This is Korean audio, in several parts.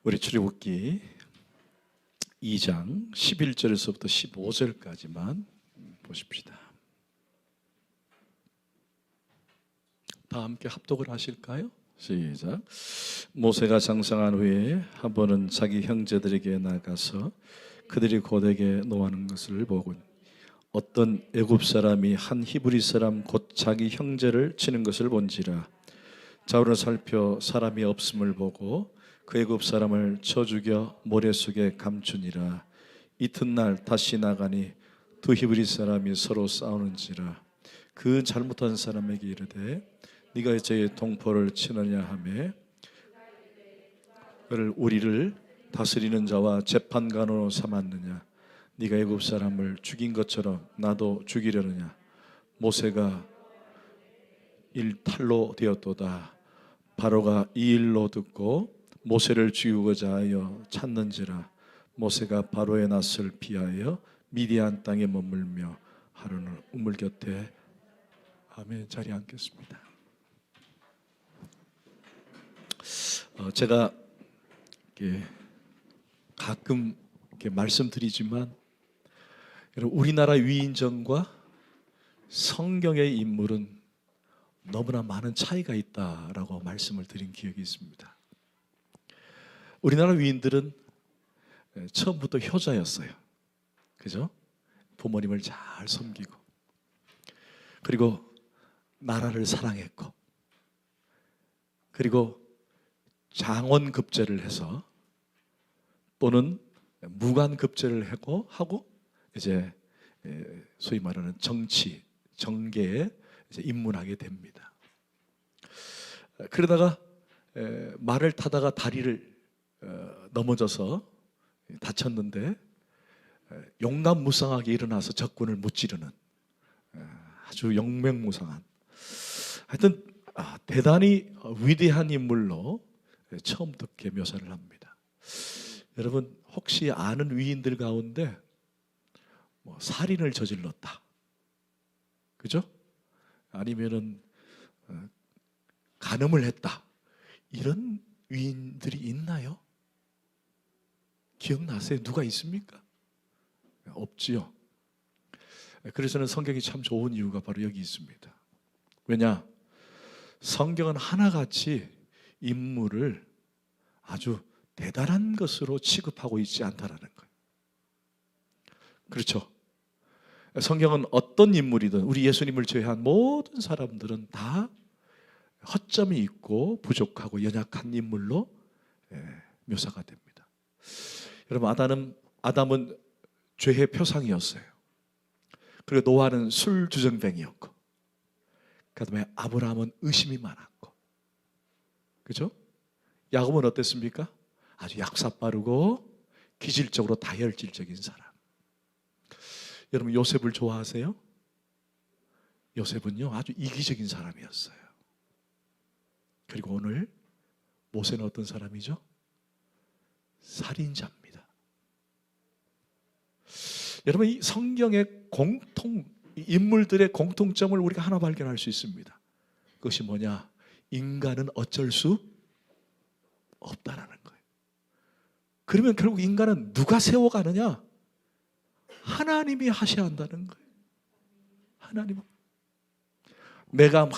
우리 출애굽기 2장 11절에서부터 15절까지만 보십시다. 다 함께 합독을 하실까요? 시작. 모세가 장성한 후에 한 번은 자기 형제들에게 나가서 그들이 고되게 노하는 것을 보고 어떤 애굽 사람이 한 히브리 사람 곧 자기 형제를 치는 것을 본지라. 좌우를 살펴 사람이 없음을 보고 그 애굽 사람을 쳐 죽여 모래 속에 감추니라. 이튿날 다시 나가니 두 히브리 사람이 서로 싸우는지라. 그 잘못한 사람에게 이르되 네가 제 동포를 치느냐 하매 그를 우리를 다스리는 자와 재판관으로 삼았느냐. 네가 애굽 사람을 죽인 것처럼 나도 죽이려느냐. 모세가 일탈로 되었도다. 바로가 이 일로 듣고 모세를 죽이고자 하여 찾는지라. 모세가 바로의 낯을 피하여 미디안 땅에 머물며 하루는 우물 곁에 아멘. 자리에 앉겠습니다. 제가 가끔 이렇게 말씀드리지만 우리나라 위인전과 성경의 인물은 너무나 많은 차이가 있다라고 말씀을 드린 기억이 있습니다. 우리나라 위인들은 처음부터 효자였어요. 그죠? 부모님을 잘 섬기고 그리고 나라를 사랑했고 그리고 장원급제를 해서 또는 무관급제를 하고 이제 소위 말하는 정치, 정계에 이제 입문하게 됩니다. 그러다가 말을 타다가 다리를 넘어져서 다쳤는데 용감무쌍하게 일어나서 적군을 무찌르는 아주 영맹무상한 하여튼 대단히 위대한 인물로 처음부터 이렇게 묘사를 합니다. 여러분 혹시 아는 위인들 가운데 살인을 저질렀다, 그죠? 아니면은 간음을 했다, 이런 위인들이 있나요? 기억나세요? 누가 있습니까? 없지요. 그래서 저는 성경이 참 좋은 이유가 바로 여기 있습니다. 왜냐? 성경은 하나같이 인물을 아주 대단한 것으로 취급하고 있지 않다라는 거예요. 그렇죠? 성경은 어떤 인물이든 우리 예수님을 제외한 모든 사람들은 다 허점이 있고 부족하고 연약한 인물로 묘사가 됩니다. 여러분 아담은 죄의 표상이었어요. 그리고 노아는 술주정뱅이였고 그다음에 아브라함은 의심이 많았고, 그죠? 야곱은 어땠습니까? 아주 약사빠르고 기질적으로 다혈질적인 사람. 여러분 요셉을 좋아하세요? 요셉은요 아주 이기적인 사람이었어요. 그리고 오늘 모세는 어떤 사람이죠? 살인자입니다. 여러분 이 성경의 인물들의 공통점을 우리가 하나 발견할 수 있습니다. 그것이 뭐냐? 인간은 어쩔 수 없다라는 거예요. 그러면 결국 인간은 누가 세워가느냐? 하나님이 하셔야 한다는 거예요. 하나님. 내가 막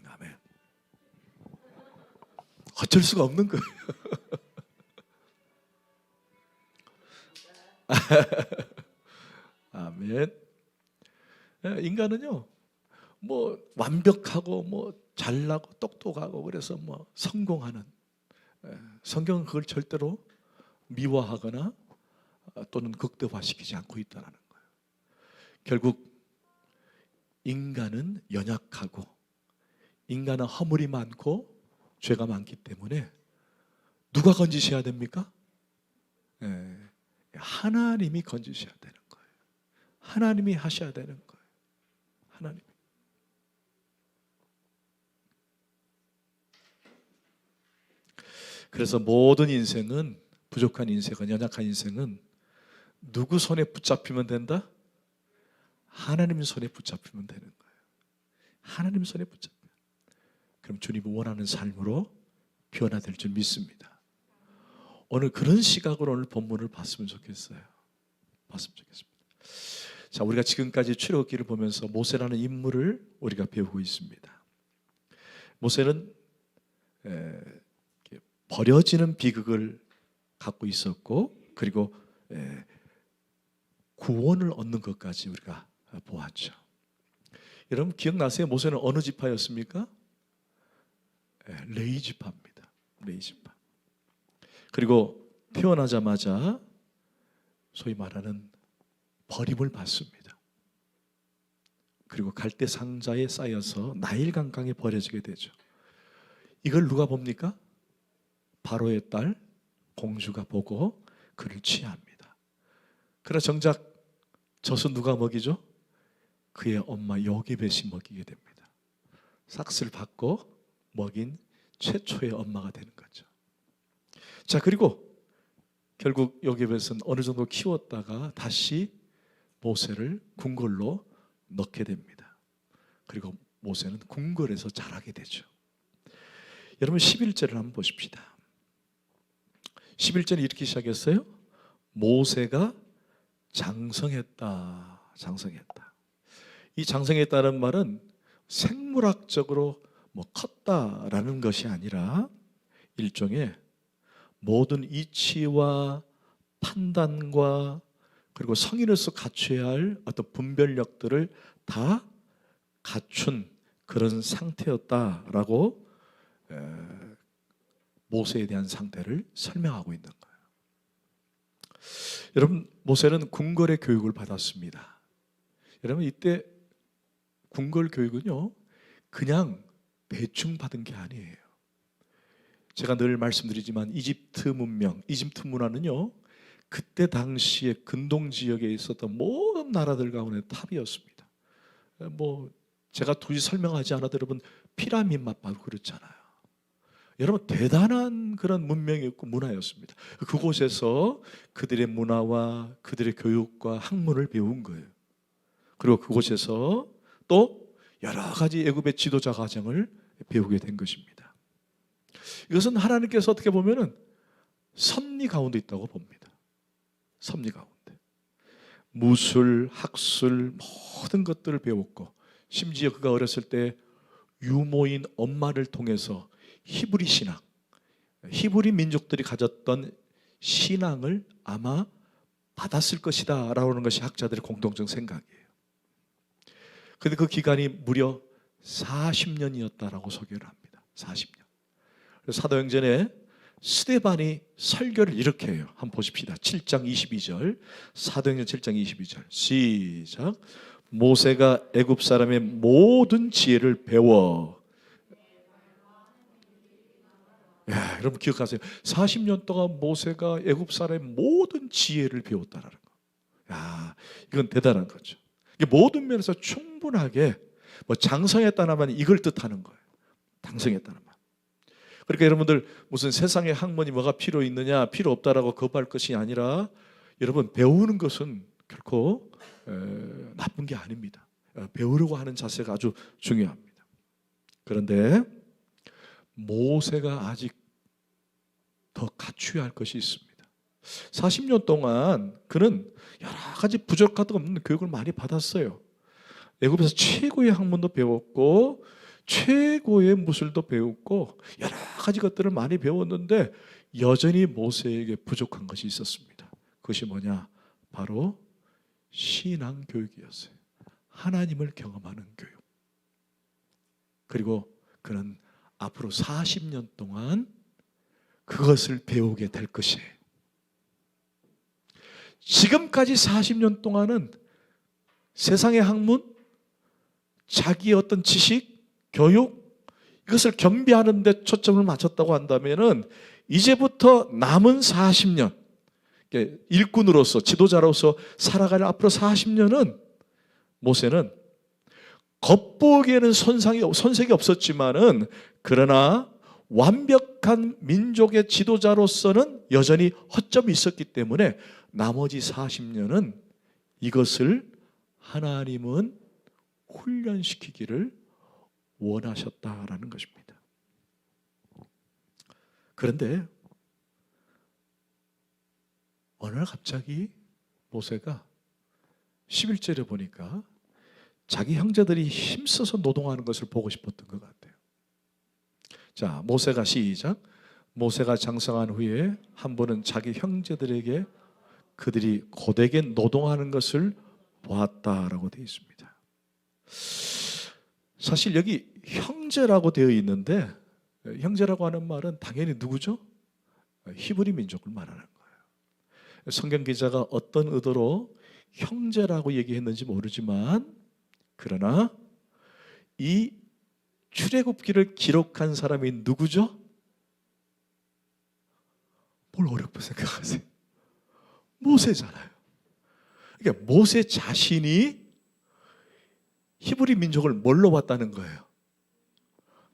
아멘. 어쩔 수가 없는 거예요. 아멘. 인간은요, 완벽하고 잘나고 똑똑하고 그래서 성공하는, 성경은 그걸 절대로 미화하거나 또는 극대화시키지 않고 있다는 거예요. 결국 인간은 연약하고 인간은 허물이 많고 죄가 많기 때문에 누가 건지셔야 됩니까? 하나님이 건지셔야 되는 거예요. 하나님이 하셔야 되는 거예요. 하나님. 그래서 모든 인생은, 부족한 인생은, 연약한 인생은 누구 손에 붙잡히면 된다? 하나님 손에 붙잡히면 되는 거예요. 하나님 손에 붙잡히면. 그럼 주님이 원하는 삶으로 변화될 줄 믿습니다. 오늘 그런 시각으로 오늘 본문을 봤으면 좋겠어요. 봤으면 좋겠습니다. 자, 우리가 지금까지 출애굽기를 보면서 모세라는 인물을 우리가 배우고 있습니다. 모세는 버려지는 비극을 갖고 있었고, 그리고 구원을 얻는 것까지 우리가 보았죠. 여러분 기억나세요? 모세는 어느 지파였습니까? 레위 지파입니다. 레위 지파. 그리고 태어나자마자 소위 말하는 버림을 받습니다. 그리고 갈대 상자에 쌓여서 나일 강강에 버려지게 되죠. 이걸 누가 봅니까? 바로의 딸 공주가 보고 그를 취합니다. 그러나 정작 젖은 누가 먹이죠? 그의 엄마 요게벳이 먹이게 됩니다. 삭스를 받고 먹인 최초의 엄마가 되는 거죠. 자, 그리고 결국 요게벳은 어느 정도 키웠다가 다시 모세를 궁궐로 넣게 됩니다. 그리고 모세는 궁궐에서 자라게 되죠. 여러분 11절을 한번 보십시다. 11절이 이렇게 시작했어요. 모세가 장성했다. 장성했다. 이 장성했다는 말은 생물학적으로 컸다라는 것이 아니라 일종의 모든 이치와 판단과 그리고 성인으로서 갖춰야 할 어떤 분별력들을 다 갖춘 그런 상태였다라고 모세에 대한 상태를 설명하고 있는 거예요. 여러분 모세는 궁궐의 교육을 받았습니다. 여러분 이때 궁궐 교육은요 그냥 대충 받은 게 아니에요. 제가 늘 말씀드리지만 이집트 문명, 이집트 문화는요 그때 당시에 근동 지역에 있었던 모든 나라들 가운데 탑이었습니다. 제가 굳이 설명하지 않아도 여러분 피라밋만 봐도 그렇잖아요. 여러분 대단한 그런 문명이었고 문화였습니다. 그곳에서 그들의 문화와 그들의 교육과 학문을 배운 거예요. 그리고 그곳에서 또 여러 가지 애굽의 지도자 과정을 배우게 된 것입니다. 이것은 하나님께서 어떻게 보면은 섭리 가운데 있다고 봅니다. 섭리 가운데 무술, 학술 모든 것들을 배웠고 심지어 그가 어렸을 때 유모인 엄마를 통해서 히브리 신앙, 히브리 민족들이 가졌던 신앙을 아마 받았을 것이다 라고 하는 것이 학자들의 공통적 생각이에요. 그런데 그 기간이 무려 40년이었다라고 소개를 합니다. 40년. 사도행전에 스데반이 설교를 이렇게 해요. 한번 보십시다. 7장 22절. 사도행전 7장 22절. 시작. 모세가 애굽 사람의 모든 지혜를 배워. 야, 여러분 기억하세요. 40년 동안 모세가 애굽 사람의 모든 지혜를 배웠다라는 거. 야, 이건 대단한 거죠. 이게 모든 면에서 충분하게 장성했다는 말은 이걸 뜻하는 거예요. 장성했다는 말. 그러니까 여러분들 무슨 세상의 학문이 뭐가 필요 있느냐, 필요 없다라고 거부할 것이 아니라 여러분 배우는 것은 결코 나쁜 게 아닙니다. 배우려고 하는 자세가 아주 중요합니다. 그런데 모세가 아직 더 갖춰야 할 것이 있습니다. 40년 동안 그는 여러 가지 부족하도 없는 교육을 많이 받았어요. 애굽에서 최고의 학문도 배웠고 최고의 무술도 배웠고 여러 가지 것들을 많이 배웠는데 여전히 모세에게 부족한 것이 있었습니다. 그것이 뭐냐? 바로 신앙 교육이었어요. 하나님을 경험하는 교육. 그리고 그는 앞으로 40년 동안 그것을 배우게 될 것이에요. 지금까지 40년 동안은 세상의 학문, 자기의 어떤 지식, 교육 이것을 겸비하는 데 초점을 맞췄다고 한다면은 이제부터 남은 40년 일꾼으로서 지도자로서 살아갈 앞으로 40년은 모세는 겉보기에는 손색이 없었지만은 그러나 완벽한 민족의 지도자로서는 여전히 허점이 있었기 때문에 나머지 40년은 이것을 하나님은 훈련시키기를 원하셨다라는 것입니다. 그런데 어느 날 갑자기 모세가 11절에 보니까 자기 형제들이 힘써서 노동하는 것을 보고 싶었던 것 같아요. 자, 모세가 시작. 모세가 장성한 후에 한 번은 자기 형제들에게 그들이 고되게 노동하는 것을 보았다라고 되어 있습니다. 사실 여기 형제라고 되어 있는데 형제라고 하는 말은 당연히 누구죠? 히브리 민족을 말하는 거예요. 성경 기자가 어떤 의도로 형제라고 얘기했는지 모르지만 그러나 이 출애굽기를 기록한 사람이 누구죠? 뭘 어렵게 생각하세요? 모세잖아요. 그러니까 모세 자신이 히브리 민족을 뭘로 봤다는 거예요?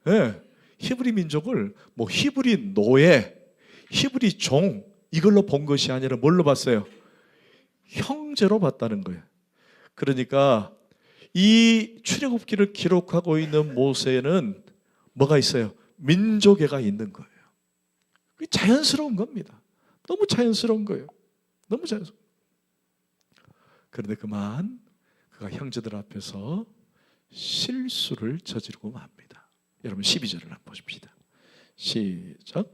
네, 히브리 민족을 뭐 히브리 노예, 히브리 종 이걸로 본 것이 아니라 뭘로 봤어요? 형제로 봤다는 거예요. 그러니까 이 출애굽기를 기록하고 있는 모세는 뭐가 있어요? 민족애가 있는 거예요. 그게 자연스러운 겁니다. 너무 자연스러운 거예요. 너무 자연스러운. 그런데 그만 그가 형제들 앞에서 실수를 저지르고 맙니다. 여러분 12절을 한번 보십시다. 시작.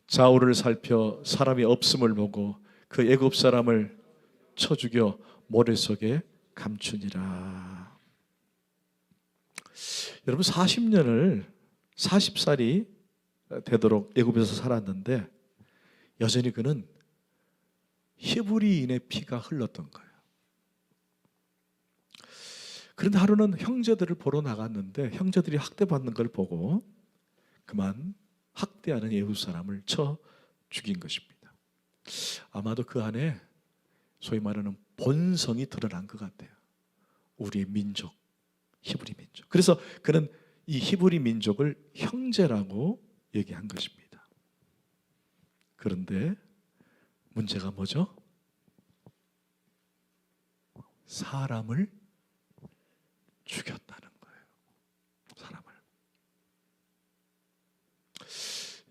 자울을 살펴 사람이 없음을 보고 그 애굽 사람을 쳐 죽여 모래 속에 감추니라. 여러분 40살이 되도록 애굽에서 살았는데 여전히 그는 히브리인의 피가 흘렀던 거예요. 그런데 하루는 형제들을 보러 나갔는데 형제들이 학대받는 걸 보고 그만 학대하는 애굽 사람을 쳐 죽인 것입니다. 아마도 그 안에 소위 말하는 본성이 드러난 것 같아요. 우리의 민족, 히브리 민족. 그래서 그는 이 히브리 민족을 형제라고 얘기한 것입니다. 그런데 문제가 뭐죠? 사람을 죽였다는 거예요. 사람을.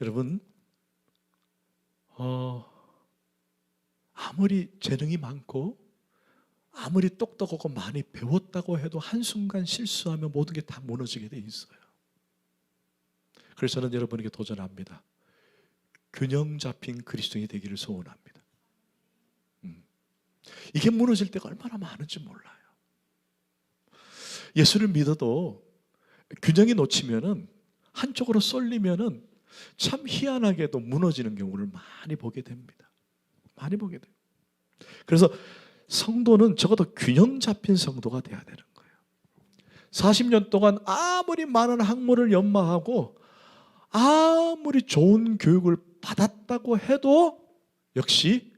여러분, 아무리 재능이 많고 아무리 똑똑하고 많이 배웠다고 해도 한순간 실수하면 모든 게 다 무너지게 돼 있어요. 그래서 저는 여러분에게 도전합니다. 균형 잡힌 그리스도인이 되기를 소원합니다. 이게 무너질 때가 얼마나 많은지 몰라요. 예수를 믿어도 균형이 놓치면은 한쪽으로 쏠리면은 참 희한하게도 무너지는 경우를 많이 보게 됩니다. 많이 보게 돼요. 그래서 성도는 적어도 균형 잡힌 성도가 돼야 되는 거예요. 40년 동안 아무리 많은 학문을 연마하고 아무리 좋은 교육을 받았다고 해도 역시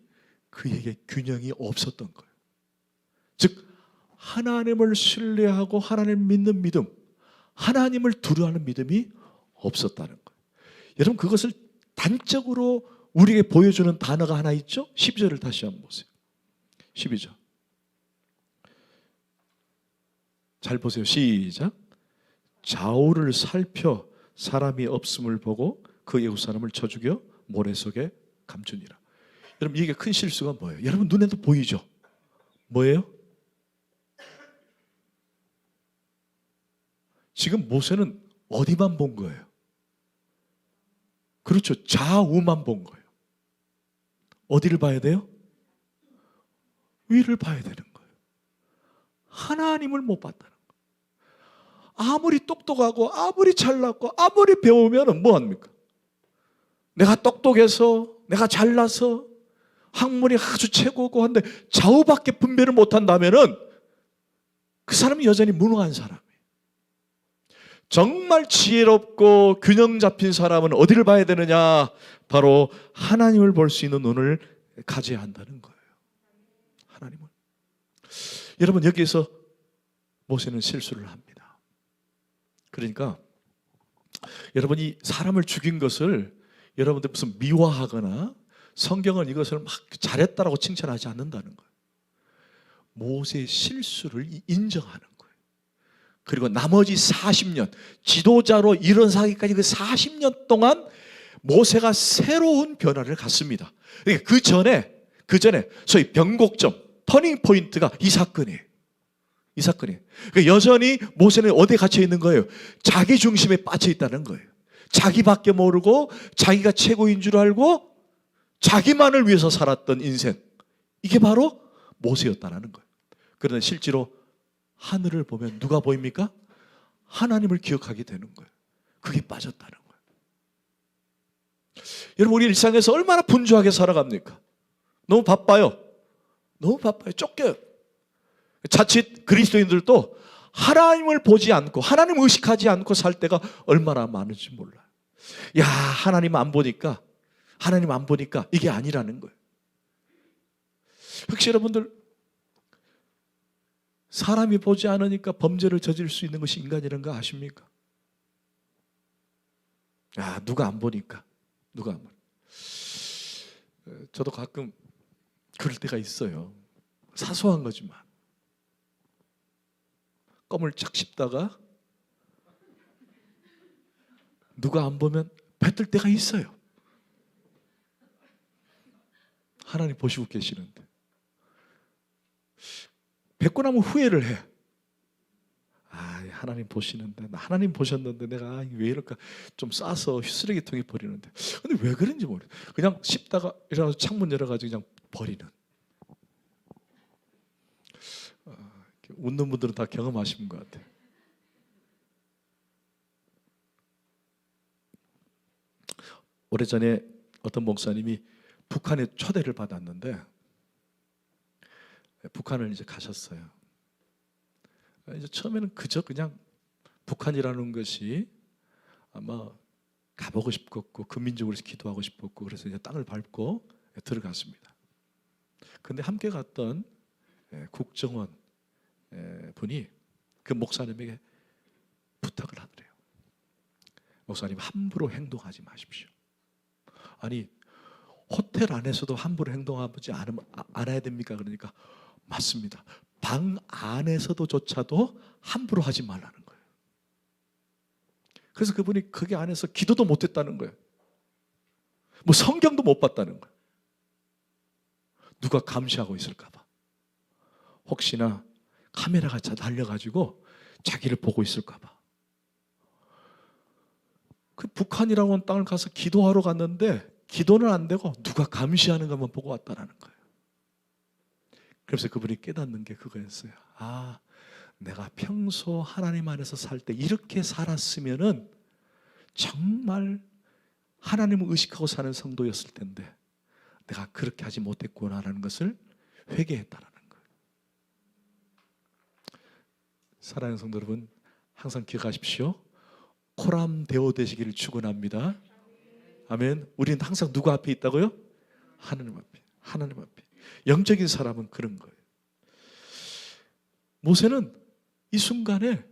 그에게 균형이 없었던 거예요. 즉 하나님을 신뢰하고 하나님을 믿는 믿음, 하나님을 두려워하는 믿음이 없었다는 거예요. 여러분 그것을 단적으로 우리에게 보여주는 단어가 하나 있죠? 12절을 다시 한번 보세요. 12절 잘 보세요. 시작. 좌우를 살펴 사람이 없음을 보고 그 애굽 사람을 쳐 죽여 모래 속에 감추니라. 여러분 이게 큰 실수가 뭐예요? 여러분 눈에도 보이죠? 뭐예요? 지금 모세는 어디만 본 거예요? 그렇죠. 좌우만 본 거예요. 어디를 봐야 돼요? 위를 봐야 되는 거예요. 하나님을 못 봤다는 거예요. 아무리 똑똑하고 아무리 잘났고 아무리 배우면 뭐합니까? 내가 똑똑해서 내가 잘나서 학문이 아주 최고고 한데 좌우밖에 분별을 못한다면 그 사람이 여전히 무능한 사람이에요. 정말 지혜롭고 균형 잡힌 사람은 어디를 봐야 되느냐? 바로 하나님을 볼 수 있는 눈을 가져야 한다는 거예요. 하나님을. 여러분 여기에서 모세는 실수를 합니다. 그러니까 여러분이 사람을 죽인 것을 여러분들 무슨 미화하거나 성경은 이것을 막 잘했다라고 칭찬하지 않는다는 거예요. 모세의 실수를 인정하는 거예요. 그리고 나머지 40년 지도자로 일어서기까지 그 40년 동안 모세가 새로운 변화를 갖습니다. 그러니까 그 전에 소위 변곡점, 터닝 포인트가 이 사건이에요. 이 사건이에요. 그러니까 여전히 모세는 어디에 갇혀 있는 거예요? 자기 중심에 빠져 있다는 거예요. 자기밖에 모르고 자기가 최고인 줄 알고 자기만을 위해서 살았던 인생. 이게 바로 모세였다는 거예요. 그런데 실제로 하늘을 보면 누가 보입니까? 하나님을 기억하게 되는 거예요. 그게 빠졌다는 거예요. 여러분, 우리 일상에서 얼마나 분주하게 살아갑니까? 너무 바빠요. 너무 바빠요. 쫓겨요. 자칫 그리스도인들도 하나님을 보지 않고 하나님을 의식하지 않고 살 때가 얼마나 많은지 몰라요. 야, 하나님 안 보니까 이게 아니라는 거예요. 혹시 여러분들 사람이 보지 않으니까 범죄를 저지를 수 있는 것이 인간이라는 거 아십니까? 야, 누가 안 보니까. 저도 가끔 그럴 때가 있어요. 사소한 거지만 껌을 착 씹다가 누가 안 보면 뱉을 때가 있어요. 하나님 보시고 계시는데 뱉고 나면 후회를 해. 하나님 보시는데, 하나님 보셨는데 내가 왜 이럴까 좀 싸서 쓰레기통에 버리는데. 근데 왜 그런지 모르겠어요. 그냥 씹다가 일어나서 창문 열어가지고 그냥 버리는. 웃는 분들은 다 경험하신 것 같아요. 오래전에 어떤 목사님이 북한에 초대를 받았는데 북한을 이제 가셨어요. 이제 처음에는 그냥 북한이라는 것이 아마 가보고 싶었고 그 민족으로 기도하고 싶었고 그래서 이제 땅을 밟고 들어갔습니다. 근데 함께 갔던 국정원 분이 그 목사님에게 부탁을 하더래요. 목사님, 함부로 행동하지 마십시오. 아니, 호텔 안에서도 함부로 행동하지 않아야 됩니까? 그러니까 맞습니다. 방 안에서도조차도 함부로 하지 말라는 거예요. 그래서 그분이 거기 안에서 기도도 못했다는 거예요. 뭐 성경도 못 봤다는 거예요. 누가 감시하고 있을까 봐. 혹시나 카메라가 달려가지고 자기를 보고 있을까 봐. 그 북한이라고 하는 땅을 가서 기도하러 갔는데 기도는 안 되고 누가 감시하는 것만 보고 왔다는 거예요. 그래서 그분이 깨닫는 게 그거였어요. 내가 평소 하나님 안에서 살 때 이렇게 살았으면은 정말 하나님을 의식하고 사는 성도였을 텐데 내가 그렇게 하지 못했구나라는 것을 회개했다라는 거예요. 사랑하는 성도 여러분, 항상 기억하십시오. 코람데오 되시기를 축원합니다. 아멘. 우리는 항상 누구 앞에 있다고요? 하나님 앞에. 하나님 앞에. 영적인 사람은 그런 거예요. 모세는 이 순간에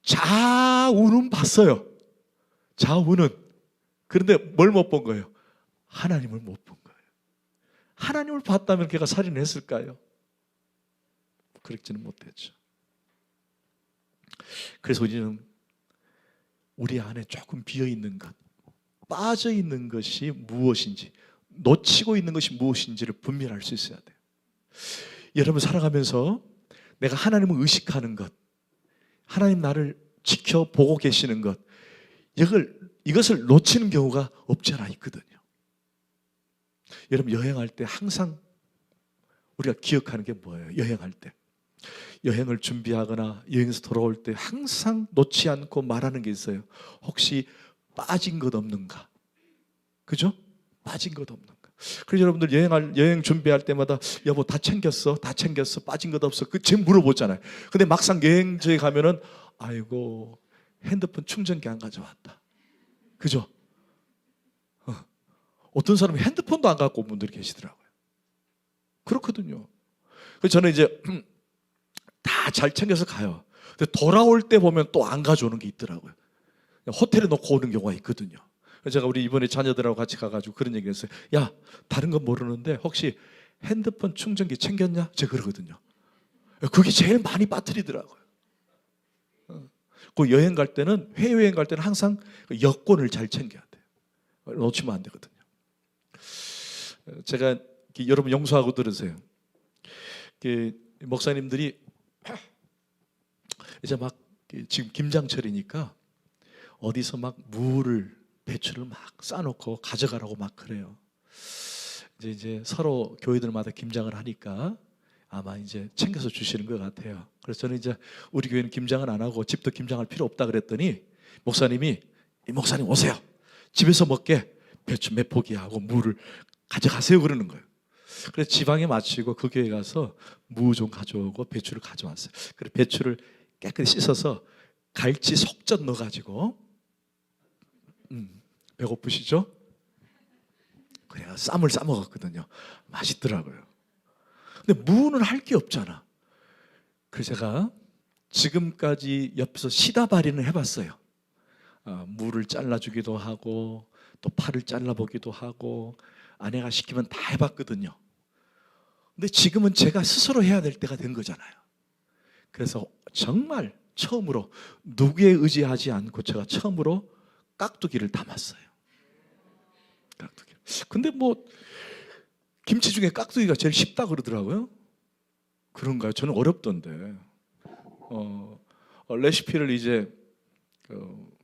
좌우는 봤어요. 좌우는. 그런데 뭘 못 본 거예요? 하나님을 못 본 거예요. 하나님을 봤다면 걔가 살인을 했을까요? 그렇지는 못했죠. 그래서 우리는 우리 안에 조금 비어있는 것, 빠져있는 것이 무엇인지, 놓치고 있는 것이 무엇인지를 분별할 수 있어야 돼요. 여러분 살아가면서 내가 하나님을 의식하는 것, 하나님 나를 지켜보고 계시는 것, 이것을 놓치는 경우가 없지 않아 있거든요. 여러분 여행할 때 항상 우리가 기억하는 게 뭐예요? 여행할 때 여행을 준비하거나 여행에서 돌아올 때 항상 놓지 않고 말하는 게 있어요. 혹시 빠진 것 없는가? 그죠? 빠진 것 없는가? 그래서 여러분들 여행 준비할 때마다 여보 다 챙겼어? 다 챙겼어? 빠진 것 없어? 그 지금 물어보잖아요. 근데 막상 여행지에 가면은 아이고 핸드폰 충전기 안 가져왔다. 그죠? 어떤 사람은 핸드폰도 안 갖고 온 분들이 계시더라고요. 그렇거든요. 그래서 저는 이제 다 잘 챙겨서 가요. 근데 돌아올 때 보면 또 안 가져오는 게 있더라고요. 호텔에 놓고 오는 경우가 있거든요. 그래서 제가 우리 이번에 자녀들하고 같이 가가지고 그런 얘기를 했어요. 야, 다른 건 모르는데 혹시 핸드폰 충전기 챙겼냐? 제가 그러거든요. 그게 제일 많이 빠뜨리더라고요. 그 여행 갈 때는, 해외여행 갈 때는 항상 여권을 잘 챙겨야 돼요. 놓치면 안 되거든요. 제가 여러분 용서하고 들으세요. 목사님들이 이제 막 지금 김장철이니까 어디서 막 무를 배추를 막 싸놓고 가져가라고 막 그래요. 이제 서로 교회들마다 김장을 하니까 아마 이제 챙겨서 주시는 것 같아요. 그래서 저는 이제 우리 교회는 김장을 안 하고 집도 김장할 필요 없다 그랬더니 목사님이 이 목사님 오세요. 집에서 먹게 배추 몇 포기 하고 무를 가져가세요 그러는 거예요. 그래서 지방에 마치고 그 교회 가서 무 좀 가져오고 배추를 가져왔어요. 그래서 배추를 깨끗이 씻어서 갈치 속젓 넣어가지고 배고프시죠? 그래야 쌈을 싸 먹었거든요. 맛있더라고요. 근데 무는 할 게 없잖아. 그래서 제가 지금까지 옆에서 시다발이는 해봤어요. 무를 잘라주기도 하고 또 팔을 잘라보기도 하고 아내가 시키면 다 해봤거든요. 근데 지금은 제가 스스로 해야 될 때가 된 거잖아요. 그래서 정말 처음으로 누구에 의지하지 않고 제가 처음으로 깍두기를 담았어요. 깍두기. 근데 뭐 김치 중에 깍두기가 제일 쉽다 그러더라고요. 그런가요? 저는 어렵던데. 레시피를 이제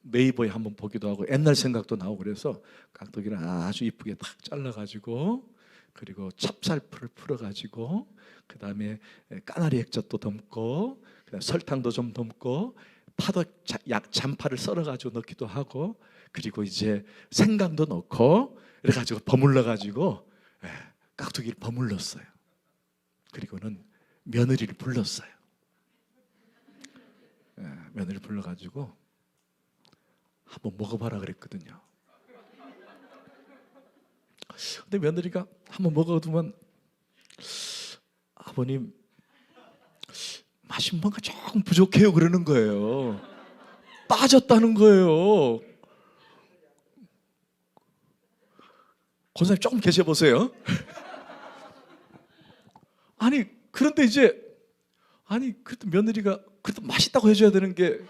네이버에 한번 보기도 하고 옛날 생각도 나고 그래서 깍두기를 아주 이쁘게 딱 잘라가지고 그리고 찹쌀풀을 풀어가지고 그 다음에 까나리 액젓도 듬고 그다음에 설탕도 좀 듬고 파도 잔파를 썰어가지고 넣기도 하고 그리고 이제 생강도 넣고 이래가지고 버물러가지고 깍두기를 버물렀어요. 그리고는 며느리를 불렀어요. 며느리를 불러가지고 한번 먹어봐라 그랬거든요. 근데 며느리가 한번 먹어두면 아버님 맛이 뭔가 조금 부족해요 그러는 거예요. 빠졌다는 거예요. 권사님 조금 계셔보세요. 아니 그런데 이제 그래도 며느리가 그래도 맛있다고 해줘야 되는 게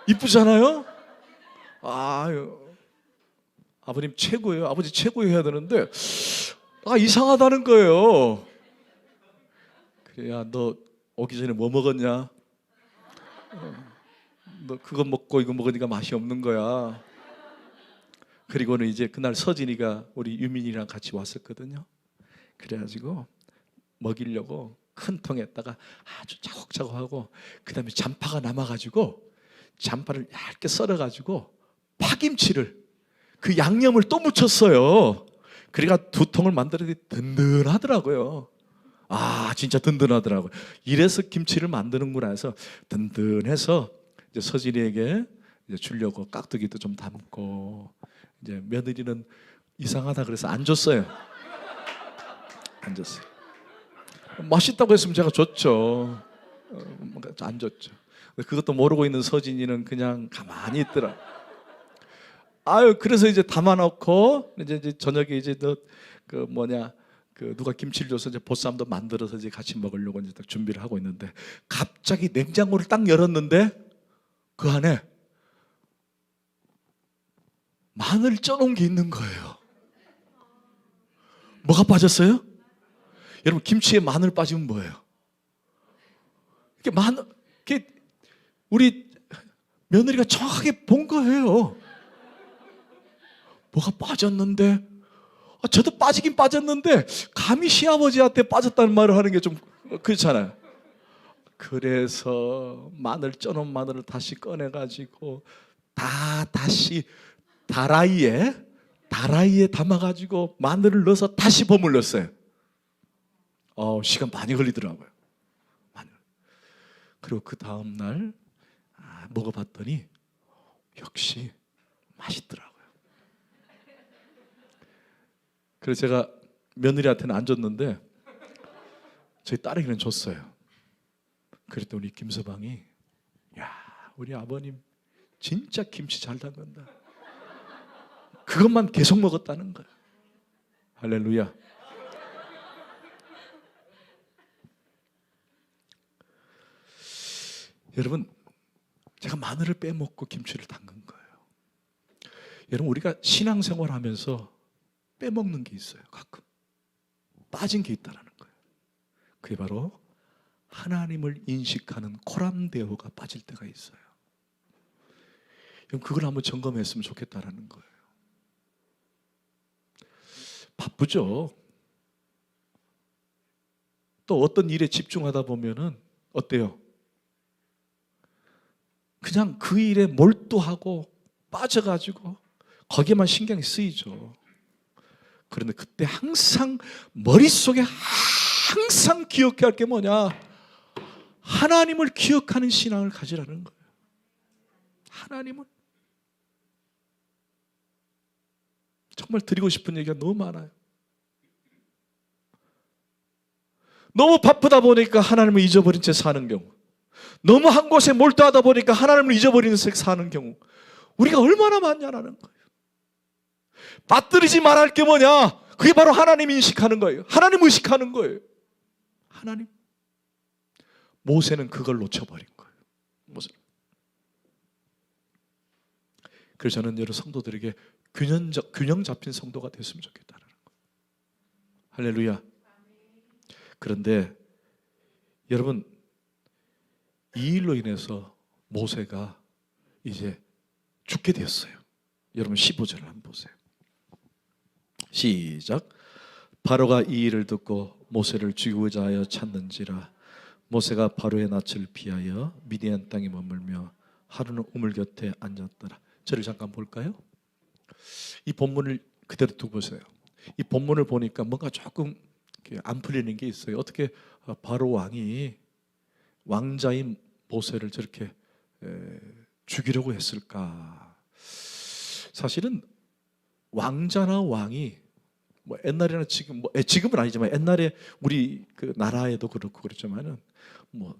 이쁘잖아요. 아유 아버님 최고예요. 아버지 최고예요 해야 되는데 이상하다는 거예요. 그래야 너 오기 전에 뭐 먹었냐? 너 그거 먹고 이거 먹으니까 맛이 없는 거야. 그리고는 이제 그날 서진이가 우리 유민이랑 같이 왔었거든요. 그래가지고 먹이려고 큰 통에다가 아주 차곡차곡하고 그 다음에 잔파가 남아가지고 잔파를 얇게 썰어가지고 파김치를 그 양념을 또 묻혔어요. 그러니까 두 통을 만들었더니 든든하더라고요. 진짜 든든하더라고요. 이래서 김치를 만드는구나 해서 든든해서 이제 서진이에게 이제 주려고 깍두기도 좀 담고 이제 며느리는 이상하다 그래서 안 줬어요. 안 줬어요. 맛있다고 했으면 제가 줬죠. 안 줬죠. 그것도 모르고 있는 서진이는 그냥 가만히 있더라. 그래서 이제 담아놓고 이제 저녁에 이제 누가 김치를 줘서 이제 보쌈도 만들어서 이제 같이 먹으려고 이제 딱 준비를 하고 있는데 갑자기 냉장고를 딱 열었는데 그 안에 마늘 쪄놓은 게 있는 거예요. 뭐가 빠졌어요? 여러분 김치에 마늘 빠지면 뭐예요? 이게 우리 며느리가 정확하게 본 거예요. 뭐가 빠졌는데 저도 빠지긴 빠졌는데 감히 시아버지한테 빠졌다는 말을 하는 게 좀 그렇잖아요. 그래서 마늘 쪄놓은 마늘을 다시 꺼내가지고 다시 다라이에 담아가지고 마늘을 넣어서 다시 버물렀어요. 시간 많이 걸리더라고요. 그리고 그 다음날 먹어봤더니 역시 맛있더라고요. 그래서 제가 며느리한테는 안 줬는데 저희 딸에게는 줬어요. 그랬더니 우리 김서방이 우리 아버님 진짜 김치 잘 담근다. 그것만 계속 먹었다는 거예요. 할렐루야. 여러분 제가 마늘을 빼먹고 김치를 담근 거예요. 여러분, 우리가 신앙생활 하면서 빼먹는 게 있어요. 가끔 빠진 게 있다라는 거예요. 그게 바로 하나님을 인식하는 코람데오가 빠질 때가 있어요. 그걸 한번 점검했으면 좋겠다라는 거예요. 바쁘죠. 또 어떤 일에 집중하다 보면은 어때요? 그냥 그 일에 몰두하고 빠져가지고 거기에만 신경이 쓰이죠. 그런데 그때 항상 머릿속에 항상 기억해야 할 게 뭐냐? 하나님을 기억하는 신앙을 가지라는 거예요. 하나님은 정말 드리고 싶은 얘기가 너무 많아요. 너무 바쁘다 보니까 하나님을 잊어버린 채 사는 경우, 너무 한 곳에 몰두하다 보니까 하나님을 잊어버리는 채 사는 경우, 우리가 얼마나 많냐라는 거예요. 빠뜨리지 말할 게 뭐냐? 그게 바로 하나님 인식하는 거예요. 하나님 의식하는 거예요. 하나님. 모세는 그걸 놓쳐버린 거예요. 모세는. 그래서 저는 여러 성도들에게 균형 잡힌 성도가 됐으면 좋겠다는 거예요. 할렐루야. 그런데 여러분, 이 일로 인해서 모세가 이제 죽게 되었어요. 여러분 15절을 한번 보세요. 시작. 바로가 이 일을 듣고 모세를 죽이고자 하여 찾는지라. 모세가 바로의 낯을 피하여 미디안 땅에 머물며 하루는 우물 곁에 앉았더라. 저를 잠깐 볼까요? 이 본문을 그대로 두고 보세요. 이 본문을 보니까 뭔가 조금 안 풀리는 게 있어요. 어떻게 바로 왕이 왕자인 모세를 저렇게 죽이려고 했을까? 사실은 왕자나 왕이 뭐 옛날에는 지금은 아니지만 옛날에 우리 그 나라에도 그렇고 그랬지만은 뭐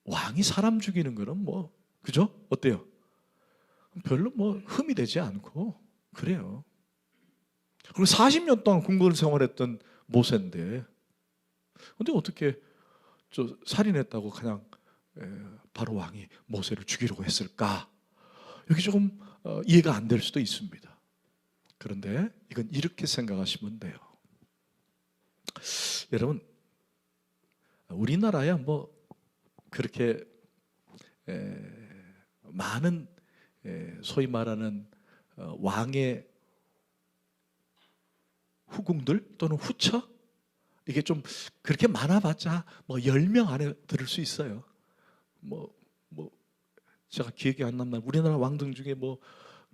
왕이 사람 죽이는 거는 뭐 그죠? 어때요? 별로 뭐 흠이 되지 않고 그래요. 그리고 40년 동안 궁궐 생활했던 모세인데, 근데 어떻게 저 살인했다고 그냥 바로 왕이 모세를 죽이려고 했을까? 여기 조금 이해가 안 될 수도 있습니다. 그런데 이건 이렇게 생각하시면 돼요. 여러분, 우리나라야 뭐 그렇게 많은 소위 말하는 왕의 후궁들 또는 후처, 이게 좀 그렇게 많아봤자 뭐 10명 안에 들을 수 있어요. 뭐 제가 기억이 안 나면 우리나라 왕들 중에 뭐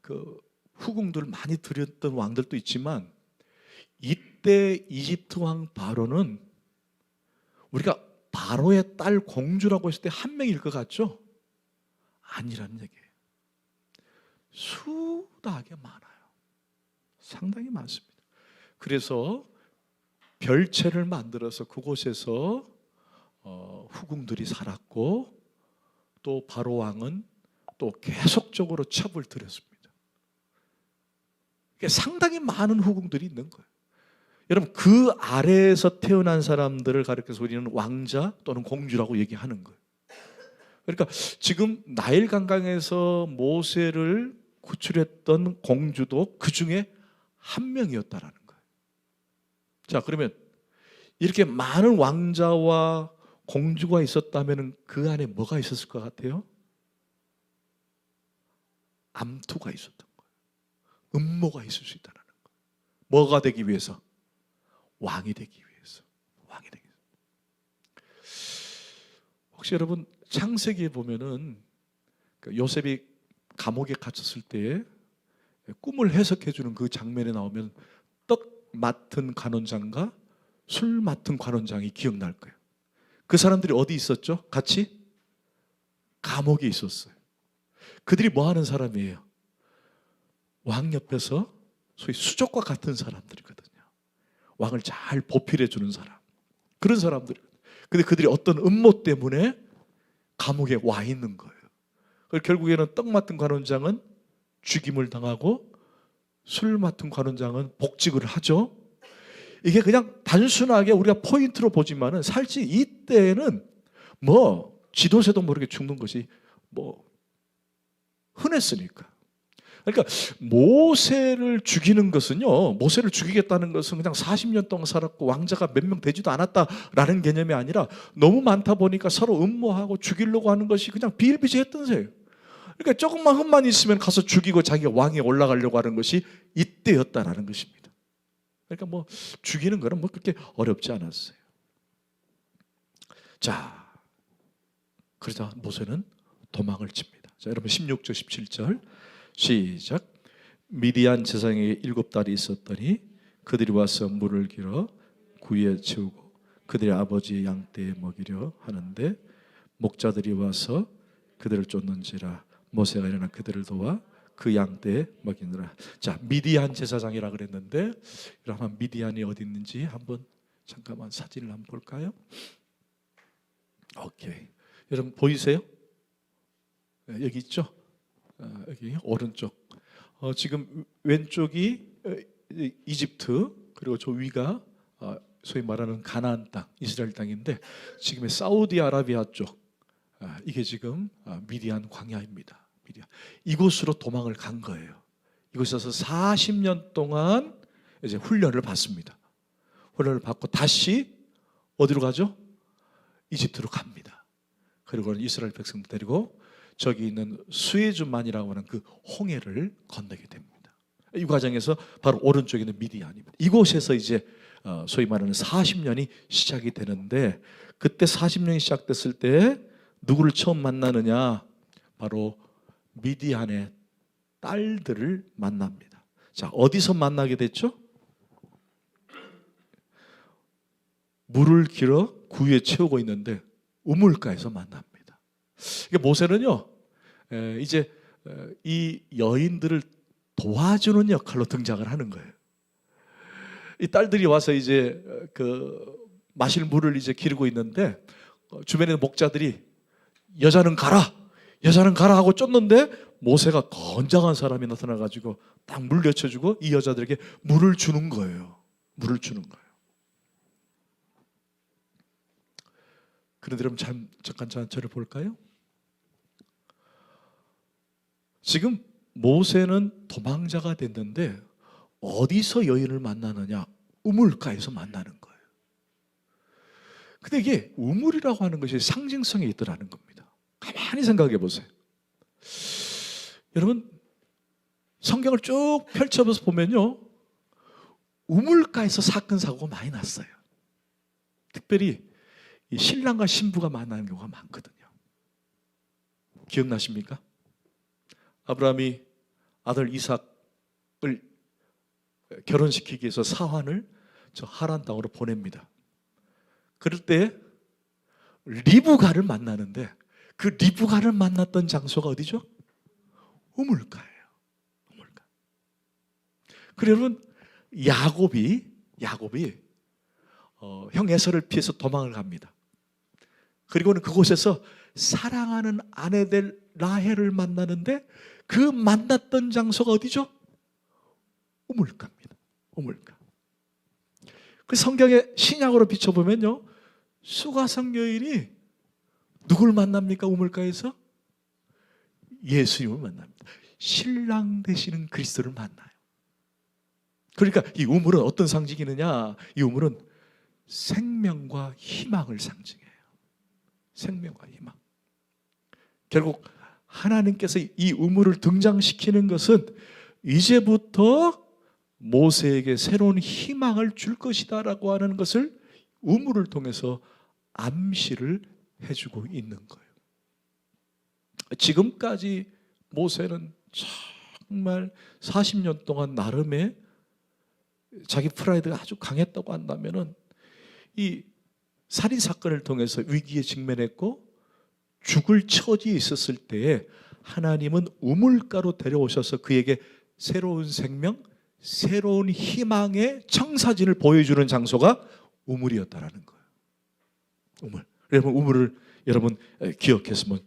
그 후궁들 많이 들였던 왕들도 있지만, 이때 이집트 왕 바로는 우리가 바로의 딸 공주라고 했을 때 한 명일 것 같죠? 아니라는 얘기예요. 수다하게 많아요. 상당히 많습니다. 그래서 별채를 만들어서 그곳에서 후궁들이 살았고, 또 바로 왕은 또 계속적으로 첩을 들였습니다. 상당히 많은 후궁들이 있는 거예요. 여러분, 그 아래에서 태어난 사람들을 가리켜서 우리는 왕자 또는 공주라고 얘기하는 거예요. 그러니까 지금 나일 강강에서 모세를 구출했던 공주도 그 중에 한 명이었다라는 거예요. 자, 그러면 이렇게 많은 왕자와 공주가 있었다면 그 안에 뭐가 있었을 것 같아요? 암투가 있었던 거예요. 음모가 있을 수 있다는 거예요. 뭐가 되기 위해서? 왕이 되기 위해서. 왕이 되기 위해서. 혹시 여러분 창세기에 보면은 요셉이 감옥에 갇혔을 때 꿈을 해석해 주는 그 장면에 나오면 떡 맡은 관원장과 술 맡은 관원장이 기억날 거예요. 그 사람들이 어디 있었죠? 같이 감옥에 있었어요. 그들이 뭐 하는 사람이에요? 왕 옆에서 소위 수족과 같은 사람들이거든요. 왕을 잘 보필해 주는 사람, 그런 사람들. 근데 그들이 어떤 음모 때문에 감옥에 와 있는 거예요. 결국에는 떡 맡은 관원장은 죽임을 당하고 술 맡은 관원장은 복직을 하죠. 이게 그냥 단순하게 우리가 포인트로 보지만은 사실 이때는 뭐 지도새도 모르게 죽는 것이 뭐 흔했으니까. 그러니까 모세를 죽이는 것은요, 모세를 죽이겠다는 것은 그냥 40년 동안 살았고 왕자가 몇 명 되지도 않았다라는 개념이 아니라 너무 많다 보니까 서로 음모하고 죽이려고 하는 것이 그냥 비일비재했던 세예요. 그러니까 조금만 흠만 있으면 가서 죽이고 자기가 왕에 올라가려고 하는 것이 이때였다라는 것입니다. 그러니까 뭐 죽이는 거는 뭐 그렇게 어렵지 않았어요. 자, 그러자 모세는 도망을 칩니다. 자, 여러분 16절 17절 시작. 미디안 제사장에게 7달이 있었더니 그들이 와서 물을 길어 구유에 채우고 그들의 아버지의 양떼에 먹이려 하는데 목자들이 와서 그들을 쫓는지라 모세가 일어나 그들을 도와 그 양떼에 먹이느라. 자, 미디안 제사장이라 그랬는데 여러분 미디안이 어디 있는지 한번 잠깐만 사진을 한번 볼까요? 오케이. 여러분 보이세요? 여기 있죠? 여기 오른쪽. 지금 왼쪽이 이집트, 그리고 저 위가 소위 말하는 가나안 땅, 이스라엘 땅인데 지금의 사우디아라비아 쪽, 이게 지금 미디안 광야입니다. 미디안. 이곳으로 도망을 간 거예요. 이곳에서 40년 동안 이제 훈련을 받습니다. 훈련을 받고 다시 어디로 가죠? 이집트로 갑니다. 그리고 이스라엘 백성들 데리고 저기 있는 수에즈만이라고 하는 그 홍해를 건너게 됩니다. 이 과정에서 바로 오른쪽에 있는 미디안입니다. 이곳에서 이제 소위 말하는 40년이 시작이 되는데, 그때 40년이 시작됐을 때 누구를 처음 만나느냐? 바로 미디안의 딸들을 만납니다. 자, 어디서 만나게 됐죠? 물을 길어 구유에 채우고 있는데 우물가에서 만납니다. 모세는요, 이제 이 여인들을 도와주는 역할로 등장을 하는 거예요. 이 딸들이 와서 이제 그 마실 물을 이제 기르고 있는데 주변에 있는 목자들이 여자는 가라 하고 쫓는데 모세가 건장한 사람이 나타나가지고 딱 물려쳐주고 이 여자들에게 물을 주는 거예요. 물을 주는 거예요. 그런데 여러분 잠깐 저를 볼까요? 지금 모세는 도망자가 됐는데 어디서 여인을 만나느냐? 우물가에서 만나는 거예요. 근데 이게 우물이라고 하는 것이 상징성이 있더라는 겁니다. 가만히 생각해 보세요. 여러분 성경을 쭉 펼쳐서 보면요, 우물가에서 사건 사고가 많이 났어요. 특별히 이 신랑과 신부가 만나는 경우가 많거든요. 기억나십니까? 아브라함이 아들 이삭을 결혼시키기 위해서 사환을 저 하란 땅으로 보냅니다. 그럴 때 리브가를 만나는데 그 리브가를 만났던 장소가 어디죠? 우물가예요. 우물가. 그리고 여러분 야곱이 형 에서를 피해서 도망을 갑니다. 그리고는 그곳에서 사랑하는 아내들 라헬을 만나는데 그 만났던 장소가 어디죠? 우물가입니다. 우물가. 그 성경의 신약으로 비춰보면요, 수가성 여인이 누굴 만납니까? 우물가에서 예수님을 만납니다. 신랑 되시는 그리스도를 만나요. 그러니까 이 우물은 어떤 상징이느냐? 이 우물은 생명과 희망을 상징해요. 생명과 희망. 결국 하나님께서 이 우물을 등장시키는 것은 이제부터 모세에게 새로운 희망을 줄 것이다라고 하는 것을 우물을 통해서 암시를 해주고 있는 거예요. 지금까지 모세는 정말 40년 동안 나름의 자기 프라이드가 아주 강했다고 한다면은 이 살인 사건을 통해서 위기에 직면했고 죽을 처지에 있었을 때에 하나님은 우물가로 데려오셔서 그에게 새로운 생명, 새로운 희망의 청사진을 보여주는 장소가 우물이었다라는 거예요. 우물. 여러분 우물을 여러분 기억했으면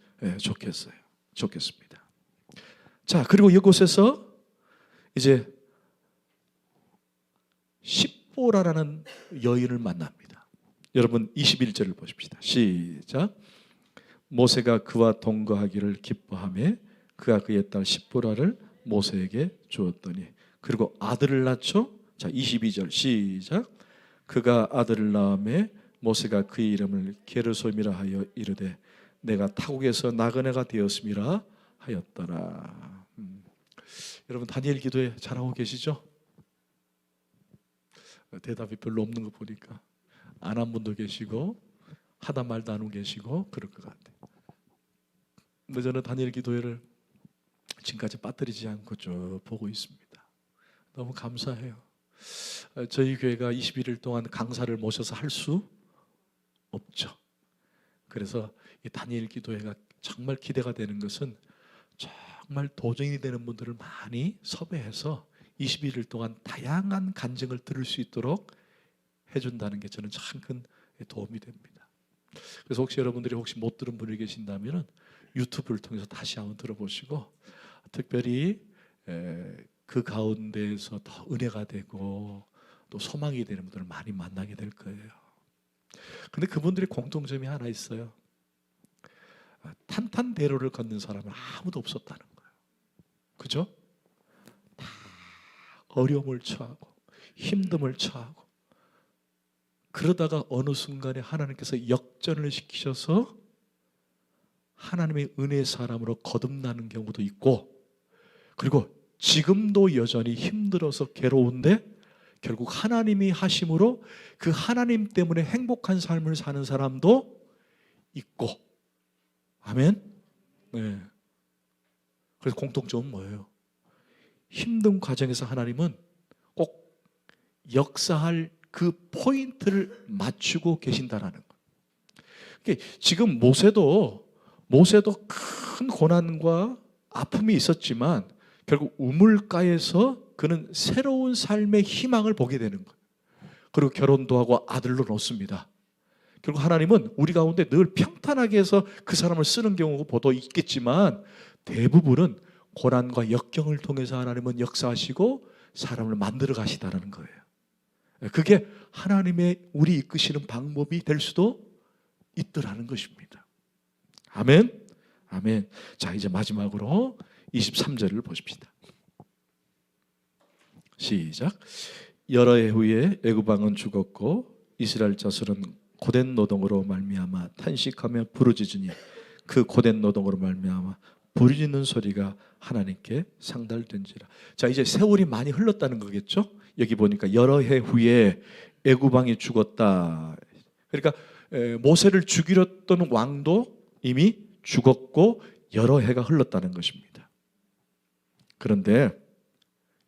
좋겠습니다. 자, 그리고 이곳에서 이제 십보라라는 여인을 만납니다. 여러분 21절을 보십시다. 시작. 모세가 그와 동거하기를 기뻐하며 그가 그의 딸 십보라를 모세에게 주었더니 그리고 아들을 낳죠. 자 22절 시작. 그가 아들을 낳음에 모세가 그의 이름을 게르솜이라 하여 이르되 내가 타국에서 나그네가 되었음이라 하였더라. 여러분 다니엘 기도에 잘하고 계시죠? 대답이 별로 없는 거 보니까 안 한 분도 계시고 하다 말다 안 하고 계시고 그럴 것 같아요. 근데 저는 다니엘 기도회를 지금까지 빠뜨리지 않고 쭉 보고 있습니다. 너무 감사해요. 저희 교회가 21일 동안 강사를 모셔서 할 수 없죠. 그래서 이 다니엘 기도회가 정말 기대가 되는 것은 정말 도전이 되는 분들을 많이 섭외해서 21일 동안 다양한 간증을 들을 수 있도록 해준다는 게 저는 참 큰 도움이 됩니다. 그래서 혹시 여러분들이 혹시 못 들은 분이 계신다면 유튜브를 통해서 다시 한번 들어보시고 특별히 그 가운데에서 더 은혜가 되고 또 소망이 되는 분들을 많이 만나게 될 거예요. 근데 그분들의 공통점이 하나 있어요. 탄탄대로를 걷는 사람은 아무도 없었다는 거예요. 그죠? 다 어려움을 처하고 힘듦을 처하고 그러다가 어느 순간에 하나님께서 역전을 시키셔서 하나님의 은혜의 사람으로 거듭나는 경우도 있고 그리고 지금도 여전히 힘들어서 괴로운데 결국 하나님이 하심으로 그 하나님 때문에 행복한 삶을 사는 사람도 있고 아멘? 네. 그래서 공통점은 뭐예요? 힘든 과정에서 하나님은 꼭 역사할 그 포인트를 맞추고 계신다라는 거예요. 지금 모세도 큰 고난과 아픔이 있었지만 결국 우물가에서 그는 새로운 삶의 희망을 보게 되는 거예요. 그리고 결혼도 하고 아들로 놓습니다. 결국 하나님은 우리 가운데 늘 평탄하게 해서 그 사람을 쓰는 경우도 있겠지만 대부분은 고난과 역경을 통해서 하나님은 역사하시고 사람을 만들어 가시다는 거예요. 그게 하나님의 우리 이끄시는 방법이 될 수도 있더라는 것입니다. 아멘. 아멘. 자, 이제 마지막으로 23절을 보십시다. 시작. 여러 해 후에 애굽 왕은 죽었고 이스라엘 자손은 고된 노동으로 말미암아 탄식하며 부르짖으니 그 고된 노동으로 말미암아 부르짖는 소리가 하나님께 상달된지라. 자, 이제 세월이 많이 흘렀다는 거겠죠? 여기 보니까 여러 해 후에 애굽 왕이 죽었다. 그러니까 모세를 죽이려 했던 왕도 이미 죽었고 여러 해가 흘렀다는 것입니다. 그런데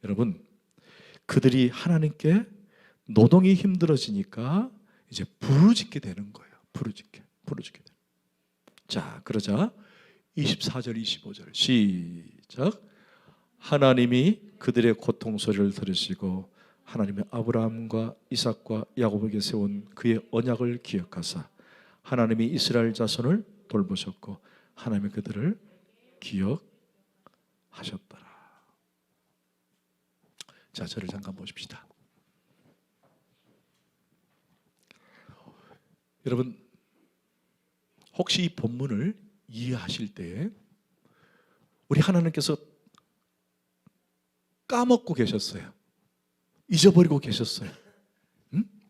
여러분 그들이 하나님께 노동이 힘들어지니까 이제 부르짖게 되는 거예요. 부르짖게 되는. 자, 그러자 24절 25절 시작. 하나님이 그들의 고통 소리를 들으시고 하나님의 아브라함과 이삭과 야곱에게 세운 그의 언약을 기억하사 하나님이 이스라엘 자손을 돌보셨고 하나님이 그들을 기억하셨더라. 자, 저를 잠깐 보십시다. 여러분 혹시 이 본문을 이해하실 때 우리 하나님께서 까먹고 계셨어요. 잊어버리고 계셨어요.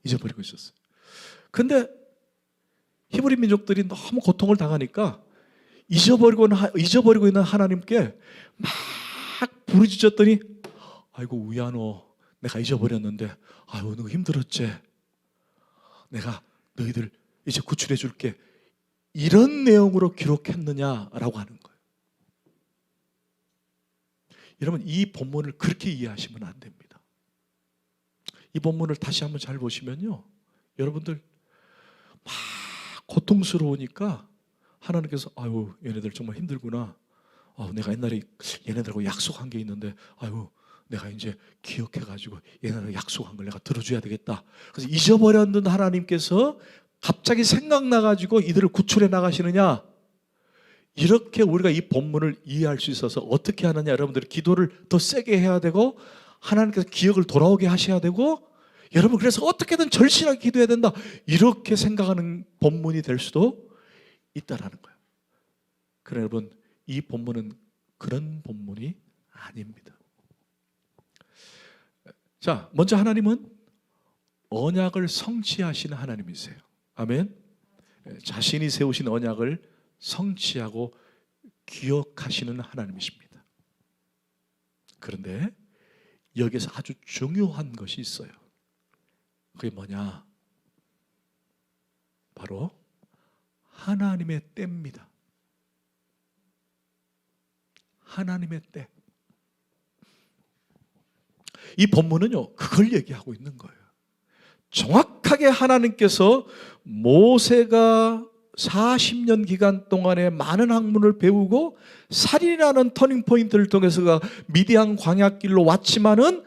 잊어버리고 있었어요. 근데 히브리 민족들이 너무 고통을 당하니까 잊어버리고 있는 하나님께 막 부르짖었더니 아이고 위안호 내가 잊어버렸는데 아유 너 힘들었지? 내가 너희들 이제 구출해 줄게. 이런 내용으로 기록했느냐라고 하는 거예요. 여러분 이 본문을 그렇게 이해하시면 안 됩니다. 이 본문을 다시 한번 잘 보시면요, 여러분들 막 고통스러우니까 하나님께서 아유 얘네들 정말 힘들구나. 내가 옛날에 얘네들하고 약속한 게 있는데 아유 내가 이제 기억해가지고 얘네들 약속한 걸 내가 들어줘야 되겠다. 그래서 잊어버렸는 하나님께서 갑자기 생각나가지고 이들을 구출해 나가시느냐? 이렇게 우리가 이 본문을 이해할 수 있어서 어떻게 하느냐? 여러분들이 기도를 더 세게 해야 되고 하나님께서 기억을 돌아오게 하셔야 되고 여러분 그래서 어떻게든 절실하게 기도해야 된다. 이렇게 생각하는 본문이 될 수도 있다라는 거예요. 그러나 여러분 이 본문은 그런 본문이 아닙니다. 자, 먼저 하나님은 언약을 성취하시는 하나님이세요. 아멘. 자신이 세우신 언약을 성취하고 기억하시는 하나님이십니다. 그런데 여기서 아주 중요한 것이 있어요. 그게 뭐냐? 바로 하나님의 때입니다. 하나님의 때. 이 본문은요, 그걸 얘기하고 있는 거예요. 정확하게 하나님께서 모세가 40년 기간 동안에 많은 학문을 배우고 살인이라는 터닝포인트를 통해서가 미디안 광야길로 왔지만은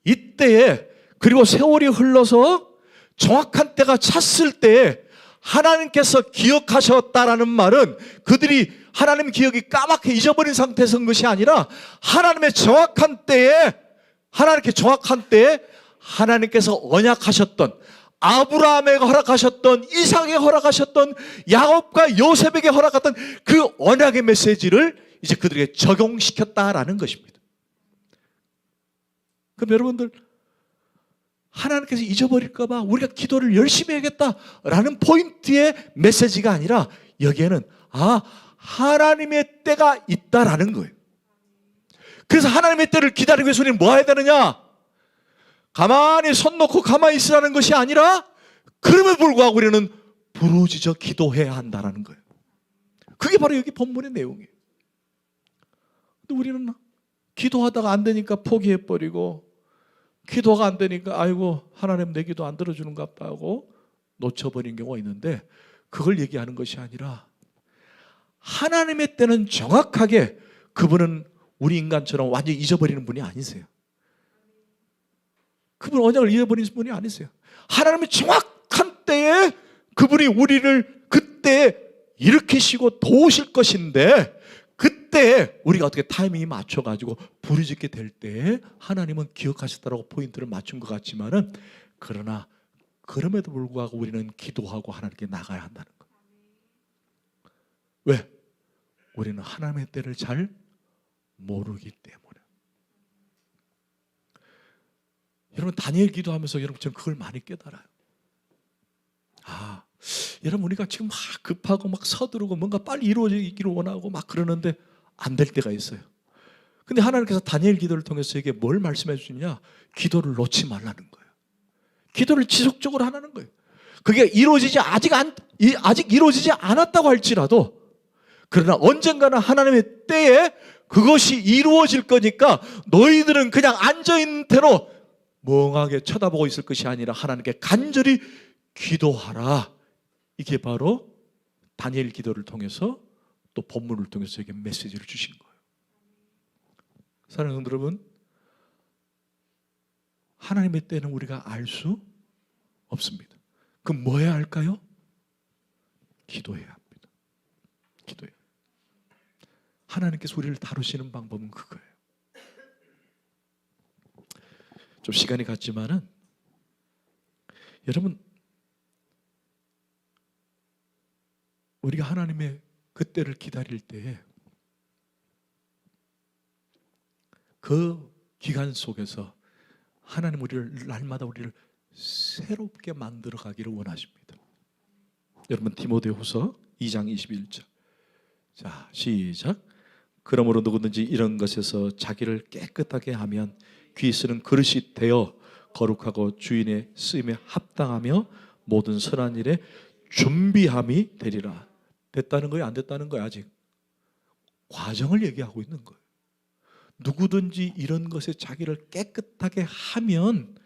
이때에, 그리고 세월이 흘러서 정확한 때가 찼을 때에 하나님께서 기억하셨다라는 말은 그들이 하나님 기억이 까맣게 잊어버린 상태에서 한 것이 아니라 하나님의 정확한 때에, 하나님께 정확한 때에 하나님께서 언약하셨던, 아브라함에게 허락하셨던, 이삭에게 허락하셨던, 야곱과 요셉에게 허락했던 그 언약의 메시지를 이제 그들에게 적용시켰다라는 것입니다. 그럼 여러분들, 하나님께서 잊어버릴까 봐 우리가 기도를 열심히 해야겠다라는 포인트의 메시지가 아니라 여기에는 하나님의 때가 있다라는 거예요. 그래서 하나님의 때를 기다리기 위해서 우리는 뭐 해야 되느냐? 가만히 손 놓고 가만히 있으라는 것이 아니라 그럼에도 불구하고 우리는 부르짖어 기도해야 한다는 거예요. 그게 바로 여기 본문의 내용이에요. 근데 우리는 기도하다가 안 되니까 포기해버리고, 기도가 안 되니까 아이고 하나님 내 기도 안 들어주는 것 같다 하고 놓쳐버린 경우가 있는데, 그걸 얘기하는 것이 아니라 하나님의 때는 정확하게, 그분은 우리 인간처럼 완전히 잊어버리는 분이 아니세요. 그분은 언약을 잊어버리는 분이 아니세요. 하나님의 정확한 때에 그분이 우리를 그때 일으키시고 도우실 것인데, 그때 우리가 어떻게 타이밍이 맞춰가지고 부르짖게 될 때에 하나님은 기억하셨다라고 포인트를 맞춘 것 같지만은, 그러나 그럼에도 불구하고 우리는 기도하고 하나님께 나가야 한다는 거예요. 왜? 우리는 하나님의 때를 잘 모르기 때문에. 여러분, 다니엘 기도하면서 여러분 저는 그걸 많이 깨달아요. 여러분, 우리가 지금 막 급하고 막 서두르고 뭔가 빨리 이루어지기를 원하고 막 그러는데 안 될 때가 있어요. 근데 하나님께서 다니엘 기도를 통해서 에게 뭘 말씀해 주시냐? 기도를 놓지 말라는 거예요. 기도를 지속적으로 하라는 거예요. 그게 아직 이루어지지 않았다고 할지라도, 그러나 언젠가는 하나님의 때에 그것이 이루어질 거니까 너희들은 그냥 앉아있는 채로 멍하게 쳐다보고 있을 것이 아니라 하나님께 간절히 기도하라. 이게 바로 다니엘 기도를 통해서, 또 본문을 통해서 이게 메시지를 주신 거예요. 사랑하는 성도 여러분, 하나님의 때는 우리가 알 수 없습니다. 그럼 뭐 해야 할까요? 기도해야 합니다. 기도해야. 하나님께서 우리를 다루시는 방법은 그거예요. 좀 시간이 갔지만은 여러분, 우리가 하나님의 그때를 기다릴 때에 그 기간 속에서 하나님 우리를 날마다 우리를 새롭게 만들어 가기를 원하십니다. 여러분, 디모데후서 2장 21절. 자, 시작. 그러므로 누구든지 이런 것에서 자기를 깨끗하게 하면 귀 쓰는 그릇이 되어 거룩하고 주인의 쓰임에 합당하며 모든 선한 일에 준비함이 되리라. 됐다는 거예요? 안 됐다는 거예요? 아직 과정을 얘기하고 있는 거예요. 누구든지 이런 것에 자기를 깨끗하게 하면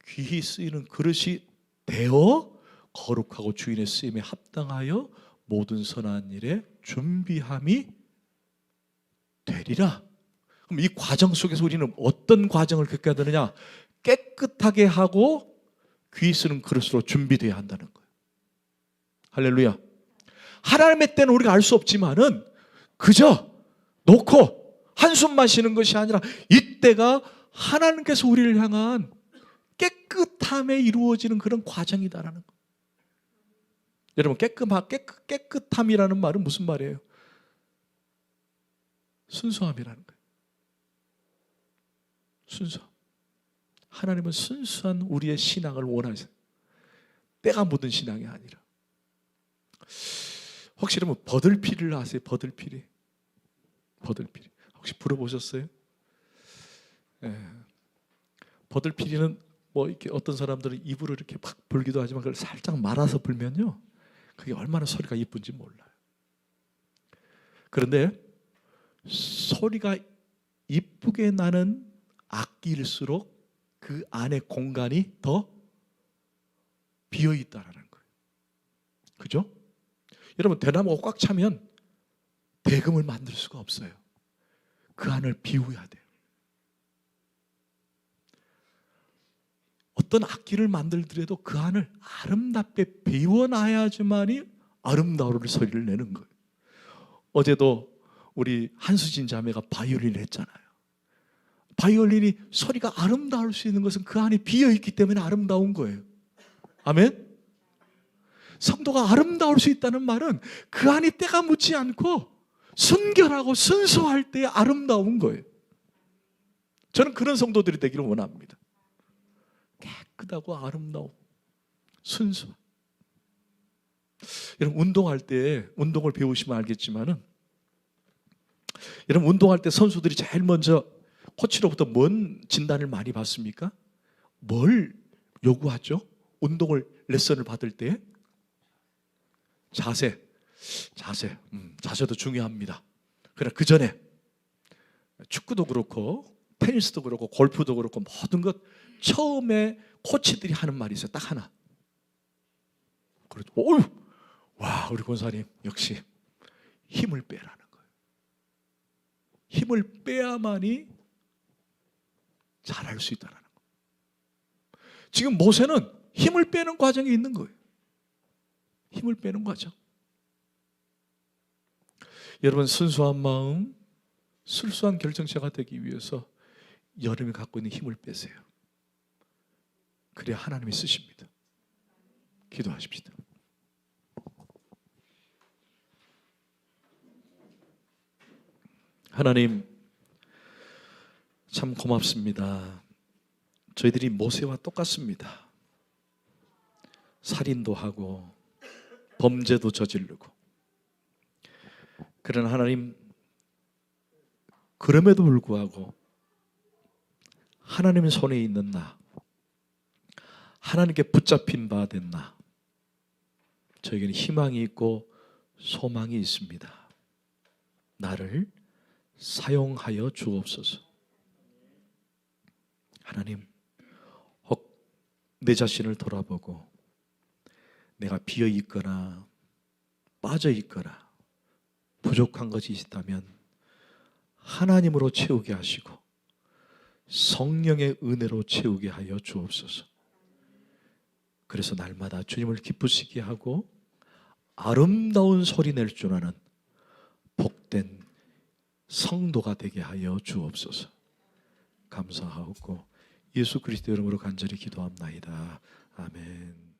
귀히 쓰이는 그릇이 되어 거룩하고 주인의 쓰임에 합당하여 모든 선한 일에 준비함이 되리라. 그럼 이 과정 속에서 우리는 어떤 과정을 겪어야 되느냐? 깨끗하게 하고 귀히 쓰는 그릇으로 준비되어야 한다는 거예요. 할렐루야. 하나님의 때는 우리가 알 수 없지만은 그저 놓고 한숨만 쉬는 것이 아니라 이때가 하나님께서 우리를 향한 깨끗함에 이루어지는 그런 과정이다라는 거. 여러분, 깨끗함이라는 말은 무슨 말이에요? 순수함이라는 거예요. 순수. 하나님은 순수한 우리의 신앙을 원하세요. 때가 묻은 신앙이 아니라. 혹시 여러분 버들피리를 아세요? 버들피리. 버들피리. 혹시 불어보셨어요? 예. 버들피리는 뭐 이렇게 어떤 사람들은 입으로 이렇게 막 불기도 하지만 그걸 살짝 말아서 불면요, 그게 얼마나 소리가 이쁜지 몰라요. 그런데 소리가 이쁘게 나는 악기일수록 그 안에 공간이 더 비어 있다라는 거예요. 그죠? 여러분 대나무가 꽉 차면 대금을 만들 수가 없어요. 그 안을 비워야 돼요. 어떤 악기를 만들더라도 그 안을 아름답게 비워놔야지만이 아름다운 소리를 내는 거예요. 어제도 우리 한수진 자매가 바이올린 했잖아요. 바이올린이 소리가 아름다울 수 있는 것은 그 안에 비어있기 때문에 아름다운 거예요. 아멘? 성도가 아름다울 수 있다는 말은 그 안에 때가 묻지 않고 순결하고 순수할 때 아름다운 거예요. 저는 그런 성도들이 되기를 원합니다. 깨끗하고 아름다워, 순수. 여러분 운동할 때, 운동을 배우시면 알겠지만은, 여러분 운동할 때 선수들이 제일 먼저 코치로부터 뭔 진단을 많이 받습니까? 뭘 요구하죠? 운동을 레슨을 받을 때 자세도 중요합니다. 그러나 그 전에 축구도 그렇고 테니스도 그렇고 골프도 그렇고 모든 것 처음에 코치들이 하는 말이 있어요. 딱 하나. 그래도 와, 우리 권사님 역시 힘을 빼라는 거예요. 힘을 빼야만이 잘할 수 있다는 거예요. 지금 모세는 힘을 빼는 과정이 있는 거예요. 힘을 빼는 과정. 여러분 순수한 마음, 순수한 결정체가 되기 위해서 여러분이 갖고 있는 힘을 빼세요. 그래야 하나님이 쓰십니다. 기도하십시다. 하나님 참 고맙습니다. 저희들이 모세와 똑같습니다. 살인도 하고 범죄도 저지르고. 그러나 하나님, 그럼에도 불구하고 하나님의 손에 있는 나, 하나님께 붙잡힌 바 된 나, 저에게는 희망이 있고 소망이 있습니다. 나를 사용하여 주옵소서. 하나님, 혹 내 자신을 돌아보고 내가 비어 있거나 빠져 있거나 부족한 것이 있다면 하나님으로 채우게 하시고 성령의 은혜로 채우게 하여 주옵소서. 그래서 날마다 주님을 기쁘시게 하고 아름다운 소리 낼 줄 아는 복된 성도가 되게 하여 주옵소서. 감사하옵고 예수 그리스도 이름으로 간절히 기도합나이다. 아멘.